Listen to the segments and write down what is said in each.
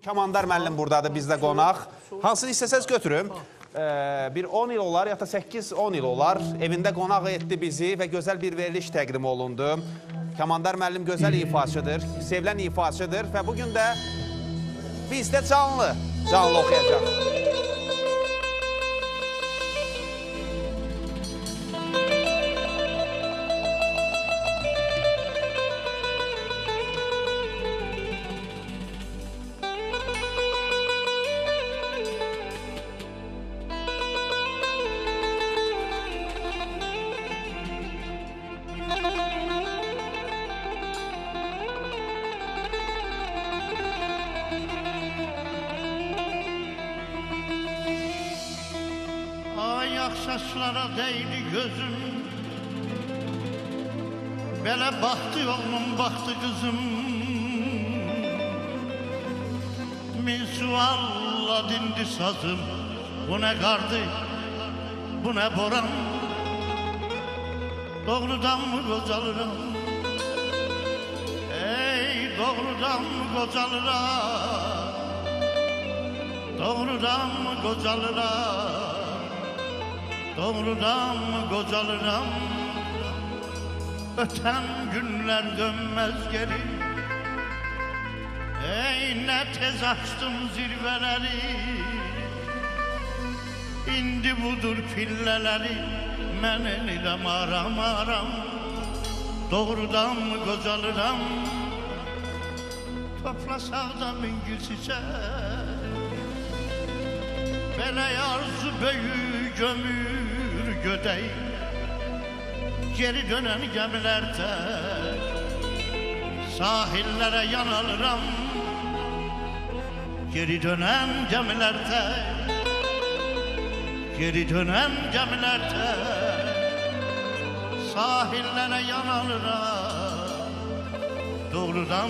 Kamandar müəllim buradadır, bizdə qonaq. Hansını istəsəz götürüm. Bir 10 il olar, ya da 8-10 il olar. Evində qonaq etdi bizi və gözəl bir veriliş təqdim olundu. Kamandar müəllim gözəl ifaçıdır, sevilən ifaçıdır və bugün də bizdə canlı oxuyacaq. Saçlara değdi gözüm, böyle baktı oğlum baktı kızım. Min suvalla dindi sazım, bu ne kardı, bu ne boran. Doğrudan mı kocalıram, ey doğrudan mı kocalıram, doğrudan mı kocalıram. Doğrudan mı kocalıram, öten günler dönmez geri. Ey ne tez açtım zirveleri, indi budur pilleleri, men enilem aram. Doğrudan mı kocalıram, toplasak da min gül çiçek. Böyle arzu büyü gömür gödey, geri dönen gemilerde sahillere yanalırım. Geri dönen gemilerde, geri dönen gemilerde sahillere yanalırım. Doğrudan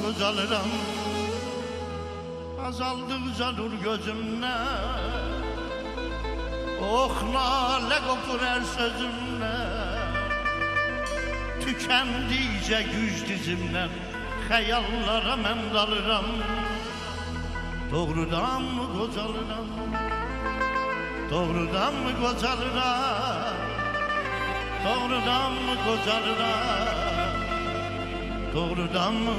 kocalırım, azaldıkça dur gözümden. Oh nale kopur her sözümden, tükendikçe güç dizimden hayallara men dalırım. Doğrudan mı kocalıram, doğrudan mı kocalıram, doğrudan mı kocalıram, doğrudan mı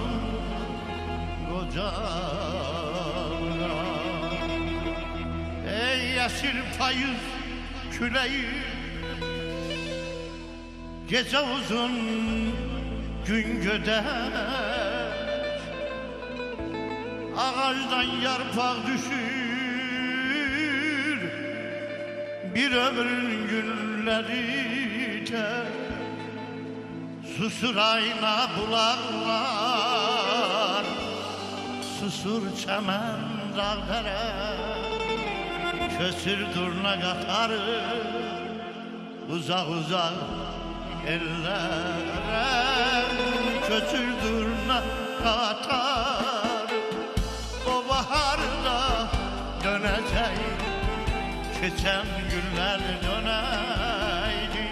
kocalıram. Ey esir payız küleği, gece uzun gün göder. Ağaçtan yarpak düşür, bir ömrün günleri de susur ayna bulaklar, susur çemen dağdere. Kösür durna katarı uzak ellere. Kösür durna katarı o baharda dönecek. Geçen günler döneydi,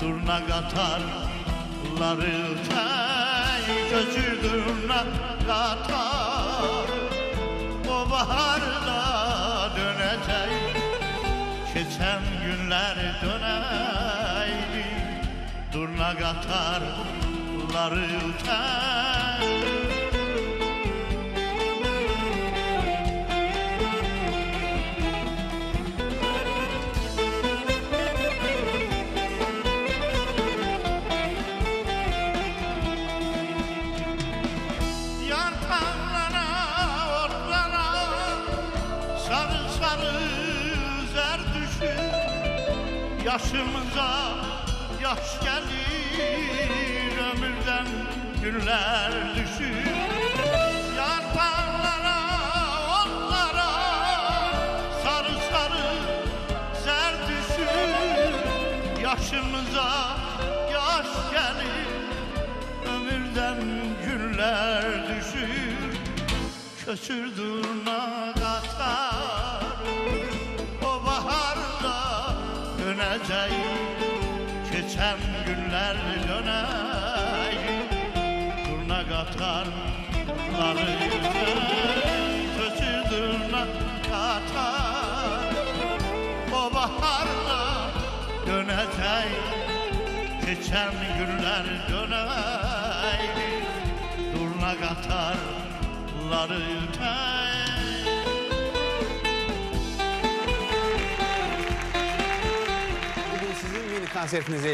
durna katarları ötey. Kösür durna katarı o baharda dönecek. Geçen günler döneydi, durna katarları ötey. Yaşımıza yaş gelir, ömürden günler düşür. Yarpanlara, otlara sarı zer düşür. Yaşımıza yaş gelir, ömürden günler düşür. Kösür durna katar o baharda dönecek. Geçen günler dönecek, turna katarları dönəcək, keçən günlər dönəydi, durna qatarları ütək. Bugün sizin mini konsertinizi